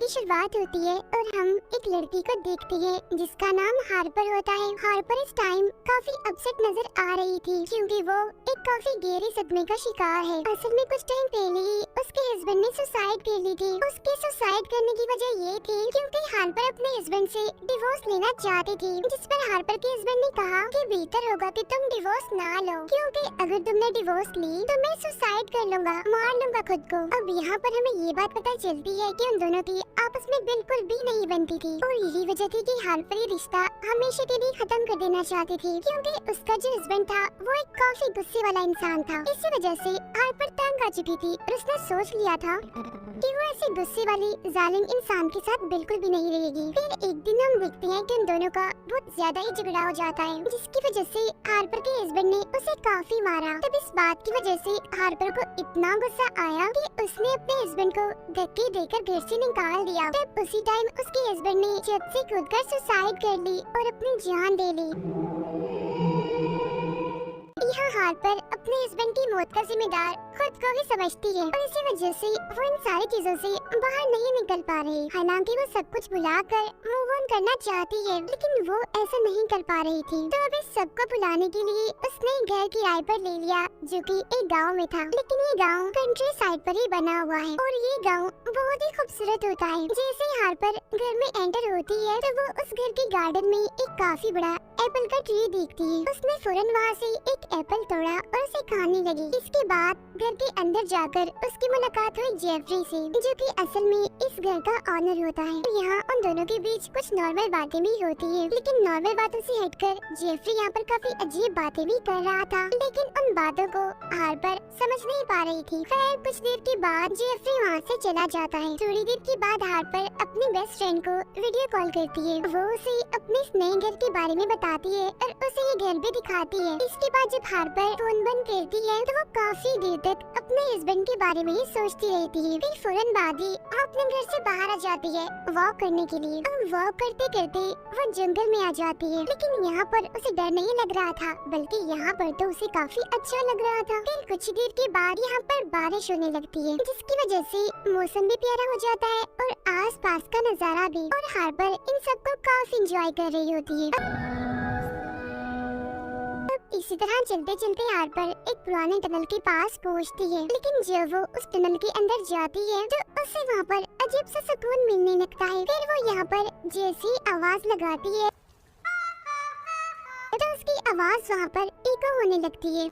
की शुरुआत होती है और हम एक लड़की को देखते हैं जिसका नाम हार्पर होता है। हार्पर इस टाइम काफी अपसेट नजर आ रही थी क्योंकि वो एक काफी गहरे सदमे का शिकार है। असल में कुछ टाइम पहले ही उसके हस्बैंड ने सुसाइड कर ली थी। उसके सुसाइड करने की वजह ये थी क्योंकि हार्पर अपने हस्बैंड से डिवोर्स लेना चाहती थी, जिस पर हार्पर के हस्बैंड ने कहा कि बेहतर होगा कि तुम डिवोर्स ना लो, क्योंकि अगर तुमने डिवोर्स ली तो मैं सुसाइड कर लूंगा, मार लूंगा खुद को। अब यहाँ पर हमें ये बात पता चलती है कि उन दोनों की आपस में बिल्कुल भी नहीं बनती थी और यही वजह थी कि हार्पर ये रिश्ता हमेशा के लिए खत्म कर देना चाहती थी, क्योंकि उसका जो हस्बैंड था वो एक काफी गुस्से वाला इंसान था। इसी वजह से हार्पर तंग आ चुकी थी और उसने सोच लिया था कि वो ऐसे गुस्से वाली जालिम इंसान के साथ बिल्कुल भी नहीं रहेगी। फिर एक दिन हम देखते हैं कि उन दोनों का बहुत ज्यादा ही झगड़ा हो जाता है, जिसकी वजह से हार्पर के हस्बैंड ने उसे काफी मारा। तब इस बात की वजह से हार्पर को इतना गुस्सा आया कि उसने अपने हस्बैंड को धक्के देकर घर से निकाल दिया। तब उसी टाइम उसके हस्बैंड ने छत से कूदकर सुसाइड कर ली और अपनी जान दे ली। यहाँ हार्पर अपने हस्बैंड की मौत का जिम्मेदार खुद को ही समझती है और इसी वजह से वो इन सारी चीजों से बाहर नहीं निकल पा रही। हालांकि वो सब कुछ भुलाकर मूव ऑन करना चाहती है, लेकिन वो ऐसा नहीं कर पा रही थी। तो अब इस सब को भुलाने के लिए उसने घर किराए पर ले लिया, जो कि एक गांव में था। लेकिन ये गांव कंट्री साइड पर ही बना हुआ है और ये गांव बहुत ही खूबसूरत होता है। जैसे हार्पर घर में एंटर होती है तो वो उस घर के गार्डन में एक काफी बड़ा एप्पल का ट्री देखती है। उसने फौरन वहाँ से एक एप्पल तोड़ा और उसे खाने लगी। इसके बाद घर के अंदर जाकर उसकी मुलाकात हुई जेफरी से, जो कि असल में इस घर का ऑनर होता है। यहाँ उन दोनों के बीच कुछ नॉर्मल बातें भी होती है, लेकिन नॉर्मल बातों से हटकर जेफरी यहाँ पर काफी अजीब बातें भी कर रहा था, लेकिन उन बातों को हार्पर समझ नहीं पा रही थी। खैर कुछ देर के बाद जेफरी वहाँ से चला जाता है। थोड़ी देर के बाद हार्पर अपनी बेस्ट फ्रेंड को वीडियो कॉल करती है। वो उसे अपने इस नए घर के बारे में बताती है और उसे ये घर भी दिखाती है। इसके बाद जब हार्पर फोन बंद करती है तो वो काफी देर तक अपने हस्बैंड के बारे में ही सोचती रहती है। फिर फौरन बाद ही अपने घर से बाहर आ जाती है वॉक करने के लिए। और वॉक करते करते वो जंगल में आ जाती है, लेकिन यहाँ पर उसे डर नहीं लग रहा था, बल्कि यहाँ पर तो उसे काफी अच्छा लग रहा था। फिर कुछ देर के बाद यहाँ पर बारिश होने लगती है, जिसकी वजह से मौसम भी प्यारा हो जाता है और आस पास का नजारा भी। और हार्पर इन सबको काफी एंजॉय कर रही होती है। इसी तरह चलते चलते हार्पर एक पुराने टनल के पास पहुंचती है, लेकिन जब वो उस टनल के अंदर जाती है तो उसे वहाँ पर अजीब सा सुकून मिलने लगता है। फिर वो यहाँ पर जैसी आवाज लगाती है तो उसकी आवाज वहाँ पर इको होने लगती है,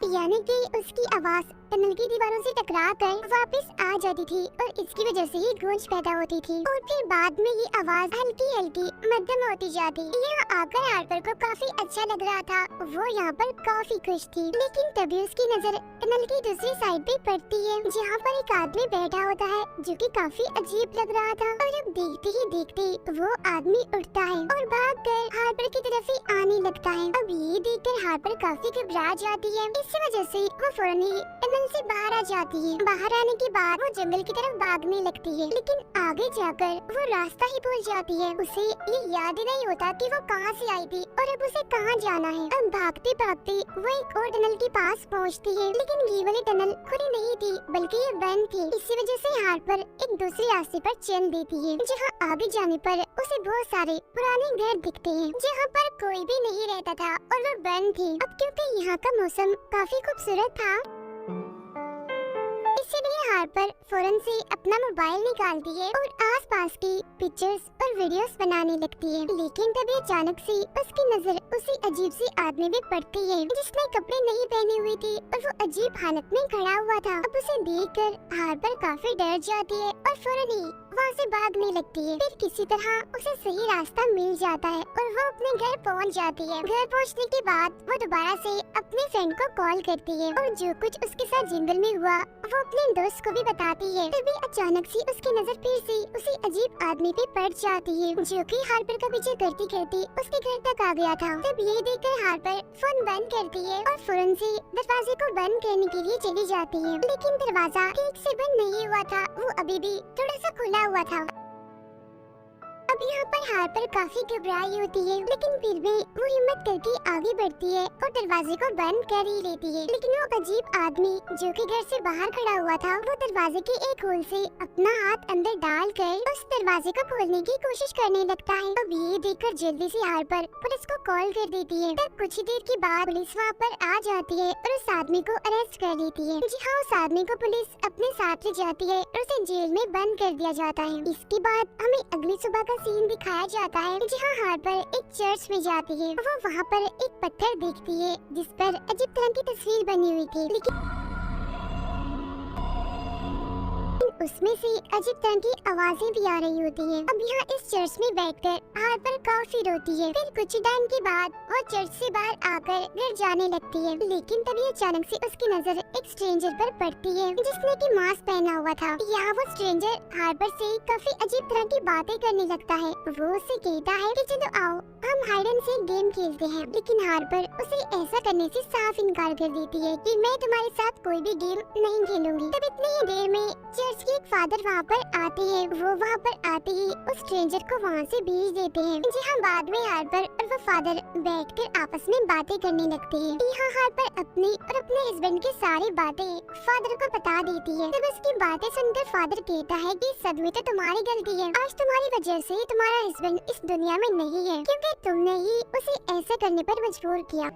यानी कि उसकी आवाज टनल की दीवारों से टकराकर वापस आ जाती थी और इसकी वजह से ही गूंज पैदा होती थी। और फिर बाद में ये आवाज हल्की हल्की मध्यम होती जाती। यहाँ आकर हार्पर को काफी अच्छा लग रहा था, वो यहाँ पर काफी खुश थी। लेकिन तभी उसकी नजर टनल की दूसरी साइड पे पड़ती है, जहाँ पर एक आदमी बैठा होता है जो कि काफी अजीब लग रहा था। और अब देखते ही देखते वो आदमी उठता है और भागकर हार्पर की तरफ ही आने लगता है। अब ये देखकर हार्पर काफी घबरा जाती है। इसी वजह से वो फौरन ही टनल से बाहर आ जाती है। बाहर आने के बाद वो जंगल की तरफ भागने लगती है, लेकिन आगे जाकर वो रास्ता ही भूल जाती है। उसे ये याद ही नहीं होता कि वो कहाँ से आई थी और अब उसे कहाँ जाना है। अब भागते भागते वो एक और टनल के पास पहुँचती है, लेकिन ये वाली टनल खुली नहीं थी बल्कि ये बंद थी। इसी वजह से हार्पर एक दूसरे रास्ते पर चल देती है, जहाँ आगे जाने पर उसे बहुत सारे पुराने घर दिखते हैं, जहाँ पर कोई भी नहीं रहता था और वो बंद थी। अब क्योंकि यहाँ का मौसम काफी खूबसूरत था, इसीलिए हार्पर फौरन से अपना मोबाइल निकालती है और आसपास की पिक्चर्स और वीडियोस बनाने लगती है। लेकिन तभी अचानक से उसकी नजर उसी अजीब सी आदमी पे पड़ती है, जिसने कपड़े नहीं पहने हुए थे और वो अजीब हालत में खड़ा हुआ था। अब उसे देखकर हार्पर काफी डर जाती है और फौरन ही वहाँ से भागने लगती है। फिर किसी तरह उसे सही रास्ता मिल जाता है और वो अपने घर पहुँच जाती है। घर पहुँचने के बाद वो दोबारा से अपने फ्रेंड को कॉल करती है और जो कुछ उसके साथ जंगल में हुआ वो अपने दोस्त को भी बताती है। तभी अचानक से उसकी नजर फिर से उसी अजीब आदमी पे पड़ जाती है, जो कि हार्पर का पीछे करती करती उसके घर तक आ गया था। तब ये देखकर हार्पर फोन बंद करती है और फौरन से दरवाजे को बंद करने के लिए चली जाती है, लेकिन दरवाजा ठीक से बंद नहीं हुआ था, वो अभी भी थोड़ा सा खुला हुआ था। अब यहाँ पर हार्पर काफी घबराई होती है, लेकिन फिर भी वो हिम्मत करके आगे बढ़ती है और दरवाजे को बंद कर ही लेती है। लेकिन वो अजीब आदमी जो कि घर से बाहर खड़ा हुआ था, वो दरवाजे के एक होल से अपना हाथ अंदर डालकर उस दरवाजे को खोलने की कोशिश करने लगता है। अब ये देखकर जल्दी से हार्पर पुलिस को कॉल कर देती है। तब कुछ ही देर के बाद पुलिस वहाँ पर आ जाती है और उस आदमी को अरेस्ट कर लेती है। जी हाँ, उस आदमी को पुलिस अपने साथ ले जाती है और उसे जेल में बंद कर दिया जाता है। इसके बाद हमें अगली सुबह का सीन दिखाया जाता है जहाँ हार्पर एक चर्च में जाती है। वो वहाँ पर एक पत्थर देखती है जिस पर अजीब तरह की तस्वीर बनी हुई थी, लेकिन उसमें से अजीब तरह की आवाजें भी आ रही होती हैं। अब यहाँ इस चर्च में बैठकर हार्पर काफी रोती है। फिर कुछ टाइम के बाद वो चर्च से बाहर आकर घर जाने लगती है, लेकिन तभी अचानक से उसकी नजर एक स्ट्रेंजर पर पड़ती है जिसने की मास्क पहना हुआ था। यहाँ वो स्ट्रेंजर हार्पर से काफी अजीब तरह की बातें करने लगता है। वो उसे कहता है कि चलो आओ हम हाइड एंड सीक गेम खेलते हैं, लेकिन हार्पर उसे ऐसा करने से साफ इनकार कर देती है कि मैं तुम्हारे साथ कोई भी गेम नहीं खेलूंगी। तब इतनी ही देर में चर्च के एक फादर वहाँ पर आते हैं। वो वहाँ पर आते ही उस स्ट्रेंजर को वहाँ से भेज देते हैं। जी हाँ, बाद में हार्पर और वो फादर बैठकर आपस में बातें करने लगते हैं। यहाँ हार्पर अपनी और अपने हस्बैंड की सारी बातें फादर को बता देती है। तब उसकी बातें सुनकर फादर कहता है कि सब में तो तुम्हारी गलती है, आज तुम्हारी वजह से तुम्हारा हस्बैंड इस दुनिया में नहीं है, क्योंकि तुमने ही उसे ऐसा करने पर मजबूर किया।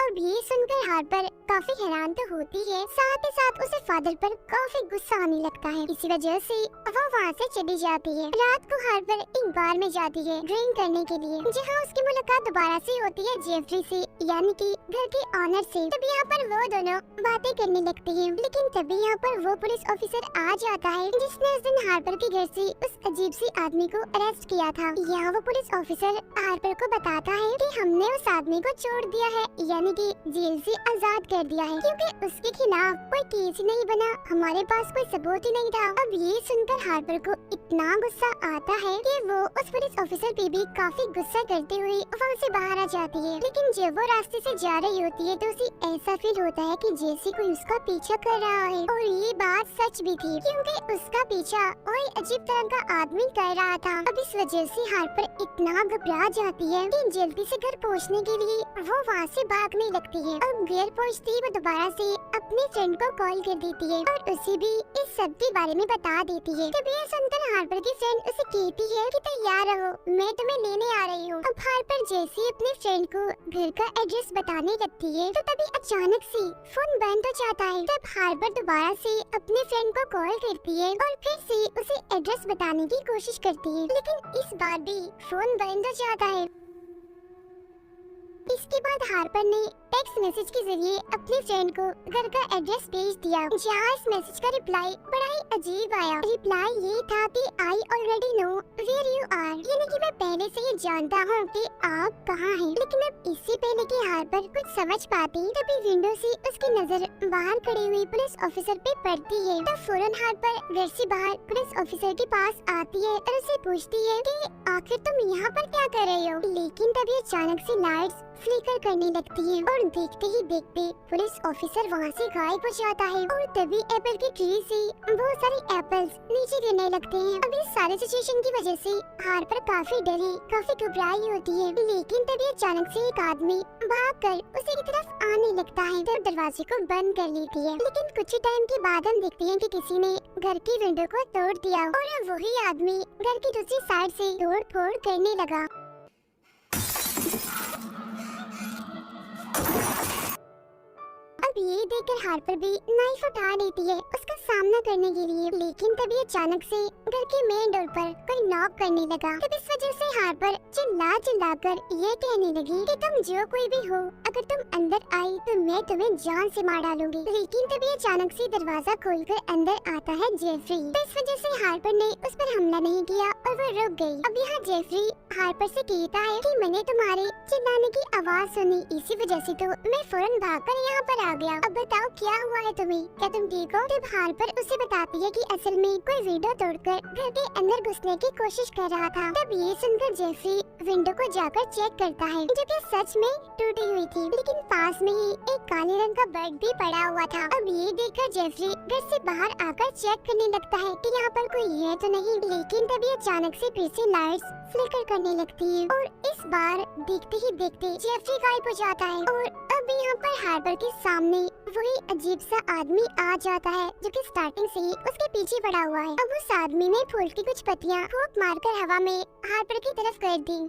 अब ये सुनकर हार्पर काफी हैरान तो होती है, साथ ही साथ उसे फादर पर काफी गुस्सा आने लगता है। इसी वजह से वो वहाँ से चली जाती है। रात को हार्पर एक बार में जाती है ड्रिंक करने के लिए, जहाँ उसकी मुलाकात दोबारा से होती है जेफरी से, यानी कि घर के ऑनर से। तब यहाँ पर वो दोनों बातें करने लगती हैं, लेकिन तभी यहाँ पर वो पुलिस ऑफिसर आ जाता है जिसने उस दिन हार्पर के घर से उस अजीब सी आदमी को अरेस्ट किया था। यहाँ वो पुलिस ऑफिसर हार्पर को बताता है कि हमने उस आदमी को छोड़ दिया है, यानी कि जेल से आजाद कर दिया है, क्योंकि उसके खिलाफ कोई केस ही नहीं बना, हमारे पास कोई सबूत ही नहीं था। अब ये सुनकर हार्पर को इतना गुस्सा आता है कि वो उस पुलिस ऑफिसर पे भी काफी गुस्सा करते हुए वहाँ से बाहर आ जाती है। लेकिन जब वो रास्ते से जा रही होती है तो उसे ऐसा फील होता है कि जैसे कोई उसका पीछा कर रहा है, और ये बात सच भी थी, क्योंकि उसका पीछा कोई अजीब तरह का आदमी कर रहा था। अब इस वजह से हार्पर इतना घबरा जाती है कि जल्दी से घर पहुँचने के लिए वो वहाँ से भागने लगती है। अब घर पहुँचती वो दोबारा से अपने फ्रेंड को कॉल कर देती है और उसे भी इस सब के बारे में बता देती है। तब ये सुनकर हार्पर की फ्रेंड उसे कहती है कि तैयार रहो, मैं तुम्हें लेने आ रही हूँ। अब हार्पर जैसे ही अपने फ्रेंड को घर का एड्रेस बताने लगती है तो तभी अचानक से फोन बंद हो जाता है। तब हार्पर दोबारा से अपने फ्रेंड को कॉल करती है और फिर से उसे एड्रेस बताने की कोशिश करती है, लेकिन इस बार भी फोन बंद हो जाता है। इसके बाद हार्पर ने टेक्स्ट मैसेज के जरिए अपने फ्रेंड को घर का एड्रेस भेज दिया, जहाँ इस मैसेज का रिप्लाई बड़ा ही अजीब आया। रिप्लाई ये था कि I already know where you are, यानी कि मैं पहले से ही जानता हूँ कि आप कहाँ हैं। लेकिन अब इससे पहले कि हार्पर कुछ समझ पाती तभी विंडो से उसकी नजर बाहर खड़ी हुई पुलिस ऑफिसर पे पड़ती है। तब फौरन हार्पर घर से बाहर पुलिस ऑफिसर के पास आती है और उसे पूछती है कि आखिर तुम यहाँ पर क्या कर रहे हो। लेकिन तभी अचानक से लाइट्स फ्लिकर करने लगती है और देखते ही देखते पुलिस ऑफिसर वहाँ से गायब हो जाता है। और तभी एप्पल की ट्री से बहुत सारे एप्पल्स नीचे गिरने लगते हैं। अब इस सारे सिचुएशन की वजह से हार्पर काफी डरी, काफी घबराई होती है। लेकिन तभी अचानक से एक आदमी भागकर उसी की तरफ आने लगता है, तो दरवाजे को बंद कर लेती है। लेकिन कुछ टाइम के बाद हम देखते हैं कि किसी ने घर की विंडो को तोड़ दिया और वही आदमी घर की दूसरी साइड से तोड़ फोड़ करने लगा। अब ये देखकर हार्पर भी नाइफ उठा लेती है उसका सामना करने के लिए। लेकिन तभी अचानक से घर के मेन डोर पर कोई नॉक करने लगा। तब इस वजह से हार्पर चिल्ला कर ये कहने लगी कि तुम जो कोई भी हो, अगर तुम अंदर आई तो मैं तुम्हें जान से मार डालूंगी। लेकिन तभी अचानक से दरवाजा खोलकर अंदर आता है जेफरी। तो इस वजह से हार्पर ने उस पर हमला नहीं किया और वो रुक गई। अब यहाँ जेफरी हार्पर से कहता है कि मैंने तुम्हारे चिल्लाने की आवाज सुनी, इसी वजह से तो मैं फौरन भागकर यहाँ पर आ गया। अब बताओ क्या हुआ है तुम्हें, क्या तुम ठीक हो। तब हार्पर उसे बताती है कि असल में कोई विंडो तोड़कर घर के अंदर घुसने की कोशिश कर रहा था। तब ये सुनकर जेफरी विंडो को जाकर चेक करता है, जो कि सच में टूटी हुई थी, लेकिन पास में ही एक काले रंग का बैग भी पड़ा हुआ था। अब ये देखकर जेफरी घर से बाहर आकर चेक करने लगता है कि यहाँ पर कोई है तो नहीं, लेकिन तभी अचानक से फिर से लाइट्स फ्लिकर करने लगती है और इस बार देखते ही देखते जेफरी गायब हो जाता है। और अब यहाँ पर हार्बर के सामने वही अजीब सा आदमी आ जाता है, जो कि स्टार्टिंग से ही उसके पीछे पड़ा हुआ है। अब उस आदमी ने फूल की कुछ पत्तियाँ फूंक मारकर हवा में हार्बर की तरफ कर दी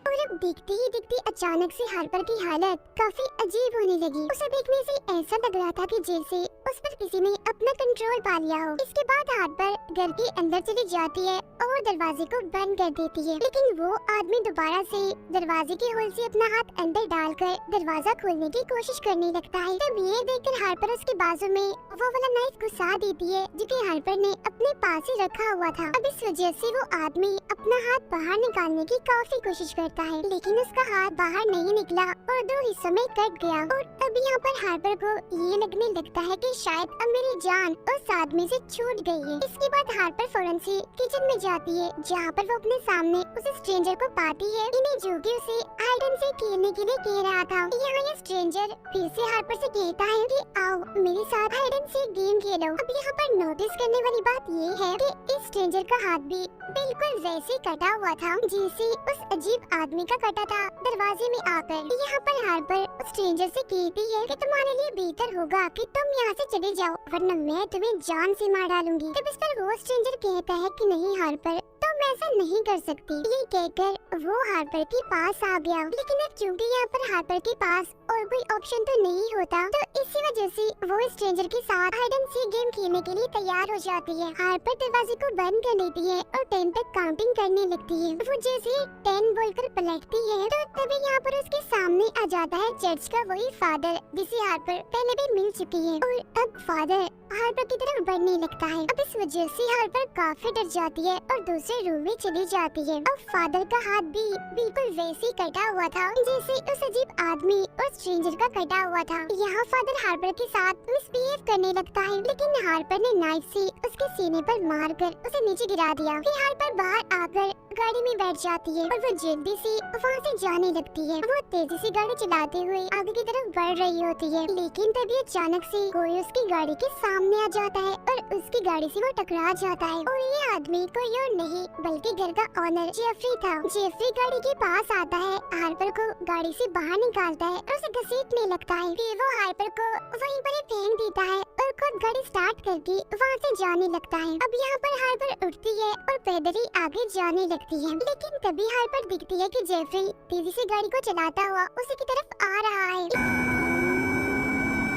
और अब देखते ही देखते अचानक से हार्पर की हालत काफी अजीब होने लगी। उसे देखने से ऐसा लग रहा था कि जैसे उस पर किसी ने अपना कंट्रोल पा लिया हो। इसके बाद हार्पर घर के अंदर चली जाती है और दरवाजे को बंद कर देती है, लेकिन वो आदमी दोबारा से दरवाजे के होल से अपना हाथ अंदर डालकर दरवाजा खोलने की कोशिश करने लगता है। तब ये देखकर हार्पर उसके बाजू में वो वाला नाइफ घुसा देती है, जो कि हार्पर ने अपने पास ही रखा हुआ था। अब इस वजह से वो आदमी अपना हाथ बाहर निकालने की काफी कोशिश करता है, लेकिन उसका हाथ बाहर नहीं निकला और 2 हिस्सों में कट गया। और अब यहाँ पर हार्पर को ये लगने लगता है कि शायद अब मेरी जान उस आदमी से छूट गई है। इसके बाद हार्पर फौरन से किचन में जाती है, जहाँ पर वो अपने सामने उस स्ट्रेंजर को पाती है, इन्हें जो कि उसे हाइड से खेलने के लिए कह रहा था। यहाँ ये स्ट्रेंजर फिर से हार्पर से कहता है कि आओ मेरे साथ हाइड एंड सीक गेम खेलो। अब यहाँ पर नोटिस करने वाली बात ये है कि इस स्ट्रेंजर का हाथ भी बिल्कुल वैसे कटा हुआ था जैसे उस अजीब आदमी का कटा था दरवाजे में आकर। यहाँ पर हार्पर स्ट्रेंजर से कहती है कि तुम्हारे लिए बेहतर होगा कि तुम यहाँ से चले जाओ, वरना मैं तुम्हें जान से मार डालूंगी। तब इस पर वो स्ट्रेंजर कहता है कि नहीं हार्पर, तुम ऐसा नहीं कर सकती। ये कहकर वो हार्पर के पास आ गया, लेकिन अब चूंकि यहाँ पर हार्पर के पास और कोई ऑप्शन तो नहीं होता, तो इसी वजह से वो स्ट्रेंजर के साथ हाइड एंड सीक गेम खेलने के लिए तैयार हो जाती है। हार्पर दरवाजे को बंद कर लेती है और 10 तक काउंटिंग करने लगती है। वो जैसे 10 बोलकर पलटती है, तो तभी यहाँ पर उसके सामने आ जाता है चर्च का वही फादर, जिसे हार्पर पहले भी मिल चुकी है। और अब फादर हार्पर की तरफ बढ़ने लगता है। अब इस वजह से हार्पर काफी डर जाती है और दूसरे रूम में चली जाती है। अब फादर का हाथ भी बिल्कुल वैसे कटा हुआ था जैसे उस अजीब आदमी और स्ट्रेंजर का कटा हुआ था। यहाँ फादर हार्पर के साथ मिसबिहेव करने लगता है, लेकिन हार्पर ने नाइफ से उसके सीने पर मारकर उसे नीचे गिरा दिया। फिर हार्पर बाहर आकर गाड़ी में बैठ जाती है और वो जल्दी से वहाँ से जाने लगती है। वो तेजी से गाड़ी चलाते हुए आगे की तरफ बढ़ रही होती है, लेकिन तभी अचानक से कोई उसकी गाड़ी के सामने आ जाता है और उसकी गाड़ी से वो टकरा जाता है। और ये आदमी कोई और नहीं बल्कि घर का ऑनर जेफरी था। जेफरी गाड़ी के पास आता है, हार्पर को गाड़ी से बाहर निकालता है और उसे घसीटने लगता है। फिर वो हार्पर को वहीं पर ही फेंक देता है और खुद गाड़ी स्टार्ट करके वहाँ से जाने लगता है। अब यहाँ पर हार्पर उठती है और पैदल ही आगे जाने लगती है, लेकिन तभी हार्पर दिखती है कि जेफरी तेजी से गाड़ी को चलाता हुआ उसी की तरफ आ रहा है।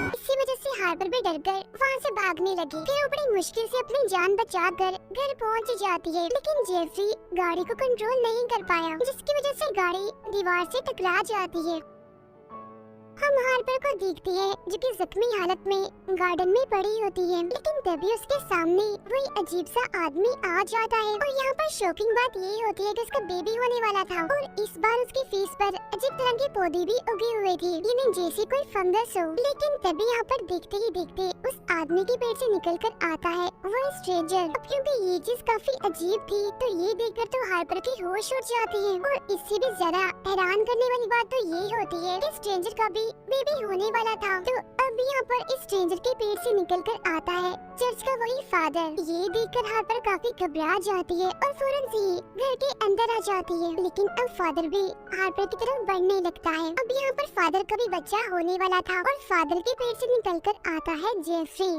इसी वजह से हार्पर भी डरकर वहाँ से भागने लगी। फिर वो बड़ी मुश्किल से अपनी जान बचाकर घर पहुँच जाती है, लेकिन जेफरी गाड़ी को कंट्रोल नहीं कर पाया, जिसकी वजह से गाड़ी दीवार से टकरा जाती है। हम हार्पर को देखते हैं जो कि जख्मी हालत में गार्डन में पड़ी होती है, लेकिन तभी उसके सामने वही अजीब सा आदमी आ जाता है। और यहाँ पर शॉकिंग बात ये होती है कि उसका बेबी होने वाला था और इस बार उसके फेस पर अजीब तरह के पौधे भी उगे हुए थे, यानी जैसे कोई फंगस हो। लेकिन तभी यहाँ पर देखते ही देखते उस आदमी के पेट से निकल कर आता है वो स्ट्रेंजर। अब क्योंकि ये चीज काफी अजीब थी, तो ये देखकर तो हार्पर की होश उड़ जाती है। और इससे भी ज्यादा हैरान करने वाली बात तो ये होती है कि स्ट्रेंजर का बेबी होने वाला था। तो अब यहाँ पर इस स्ट्रेंजर के पेट से निकलकर आता है चर्च का वही फादर। ये देखकर हार्पर काफी घबरा जाती है और फौरन से ही घर के अंदर आ जाती है, लेकिन अब फादर भी हार्पर की तरफ बढ़ने लगता है। अब यहाँ पर फादर का भी बच्चा होने वाला था और फादर के पेट से निकलकर आता है जेफरी।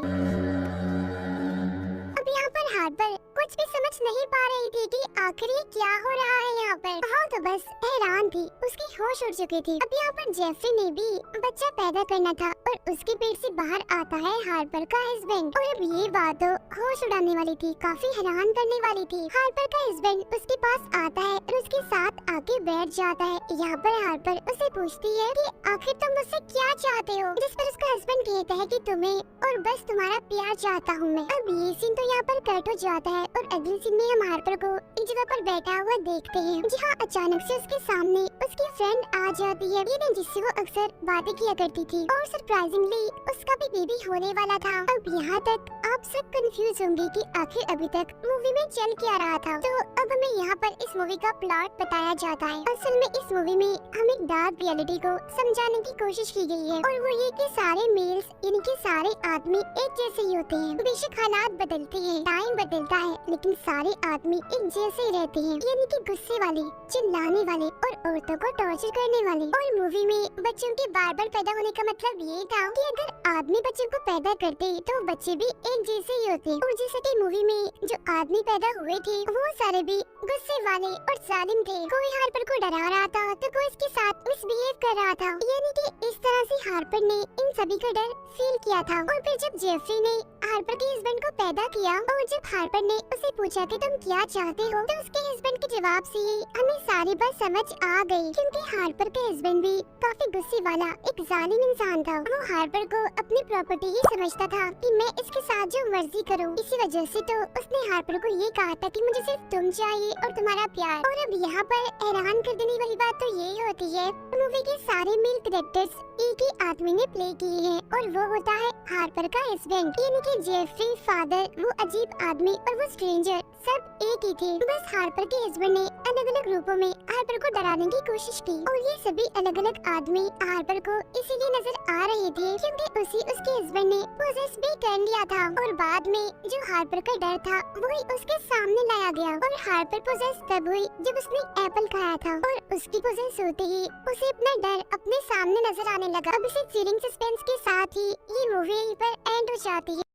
अब यहाँ पर हार्पर कुछ भी समझ नहीं पा रही थी कि आखिर ये क्या हो रहा है यहाँ पर। हाँ तो बस हैरान थी, उसकी होश उड़ चुकी थी। अब यहाँ पर जेफरी ने भी बच्चा पैदा करना था और उसके पेट से बाहर आता है हार्पर का हस्बैंड। और अब ये बात तो होश उड़ाने वाली थी, काफी हैरान करने वाली थी। हार्पर का हस्बैंड उसके पास आता है और उसके साथ आके बैठ जाता है। यहाँ पर हार्पर उसे पूछती है कि आखिर तुम मुझसे क्या चाहते हो, जिस पर उसका हस्बैंड कहता है कि तुम्हें और बस तुम्हारा प्यार चाहता हूँ मैं। अब ये सीन तो यहाँ पर कट हो जाता है और अगले सीन में हम हार्पर को एक जगह पर बैठा हुआ देखते हैं, जहाँ अचानक से उसके सामने उसकी फ्रेंड आ जाती है, ये जिससे वो अक्सर बातें किया करती थी, और सरप्राइजिंगली उसका भी बेबी होने वाला था। अब यहाँ तक आप सब कंफ्यूज होंगे कि आखिर अभी तक मूवी में चल क्या रहा था। तो अब हमें यहाँ पर इस मूवी का प्लॉट बताया जाता है। असल में इस मूवी में हम एक डार्क रियलिटी को समझाने की कोशिश की गई है, और वो ये कि सारे मेल्स यानी कि सारे आदमी एक जैसे ही होते हैं। बेशक हालात बदलते हैं, टाइम बदलता है, लेकिन सारे आदमी एक जैसे ही रहते हैं, यानी कि गुस्से वाले, चिल्लाने वाले और औरतों को टॉर्चर करने वाले। और मूवी में बच्चों के बार बार पैदा होने का मतलब ये था कि अगर आदमी बच्चों को पैदा करते तो बच्चे भी एक जैसे ही होते, और जैसे कि मूवी में जो आदमी पैदा हुए थे वो सारे भी गुस्से वाले और जालिम थे। कोई हार्पर को डरा रहा था तो कोई इसके साथ मिसबिहेव कर रहा था, यानी कि इस तरह से हार्पर ने इन सभी का डर फील किया था। और फिर जब जेफरी ने हार्पर के हस्बैंड को पैदा किया और जब हार्पर ने उसे पूछा कि तुम क्या चाहते हो, तो उसके हस्बैंड के जवाब से ही हमें सारी बात समझ आ गई, क्योंकि हार्पर के हस्बैंड भी काफी गुस्से वाला एक जालिम इंसान था। वो हार्पर को अपनी प्रॉपर्टी ही समझता था कि मैं इसके साथ जो मर्जी करूं। इसी वजह से तो उसने हार्पर को ये कहा था कि मुझे सिर्फ तुम चाहिए और तुम्हारा प्यार। और अब यहाँ पर हैरान कर देने वाली बात तो यही होती है, मूवी के सारे मेल कैरेक्टर्स एक ही आदमी ने प्ले किए हैं, और वो होता है हार्पर का हस्बैंड, यानी कि जेफरी, फादर, वो अजीब आदमी और वो स्ट्रेंजर सब एक ही थे। बस हार्पर के हस्बैंड ने अलग अलग रूपों में हार्पर को डराने की कोशिश की, और ये सभी अलग अलग आदमी हार्पर को इसीलिए नजर आ रहे थे क्योंकि उसके हस्बैंड ने पोजेस भी कर लिया था। और बाद में जो हार्पर का डर था वही उसके सामने लाया गया, और हार्पर पोजेस तब हुई जब उसने एप्पल खाया था, और उसकी पोजेस होते ही उसे अपना डर अपने सामने नजर आने लगा। अब इसे थ्रिलिंग सस्पेंस के साथ ही ये मूवी पर एंड हो जाती है।